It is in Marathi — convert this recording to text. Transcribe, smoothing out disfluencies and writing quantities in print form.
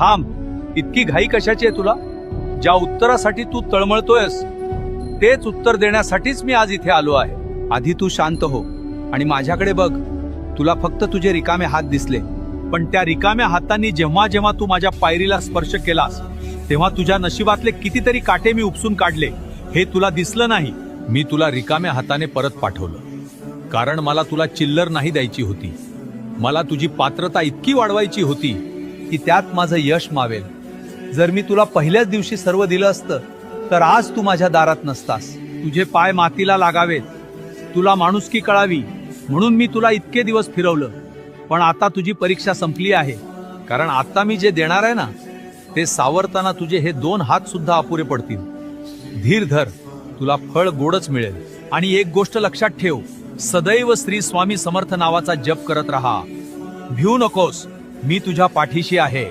थांब, इतकी घाई कशाची आहे तुला? ज्या उत्तरासाठी तू तळमळतोयस तेच उत्तर देण्यासाठीच मी आज इथे आलो आहे. आधी तू शांत हो आणि माझ्याकडे बघ. तुला फक्त तुझे रिकामे हात दिसले, पण त्या रिकाम्या हातांनी जेव्हा जेव्हा तू माझ्या पायरीला स्पर्श केलास तेव्हा तुझ्या नशिबातले कितीतरी काटे मी उपसून काढले. हे तुला दिसलं नाही. मी तुला रिकाम्या हाताने परत पाठवलं, कारण मला तुला चिल्लर नाही द्यायची होती. मला तुझी पात्रता इतकी वाढवायची होती की त्यात माझं यश मावेल. जर मी तुला पहिल्याच दिवशी सर्व दिलं असतं तर आज तू माझ्या दारात नसतास. तुझे पाय मातीला लागावेत, तुला माणुसकी कळावी म्हणून मी तुला इतके दिवस फिरवलं. पण आता तुझी परीक्षा संपली आहे, कारण आता मी जे देणार आहे ना ते सावरताना तुझे हे 2 हात सुद्धा अपुरे पडतील. धीर धर, तुला फळ गोडच मिळेल. आणि एक गोष्ट लक्षात ठेव, सदैव श्री स्वामी समर्थ नावाचा जप करत राहा. भिवू नकोस, मी तुझ्या पाठीशी आहे.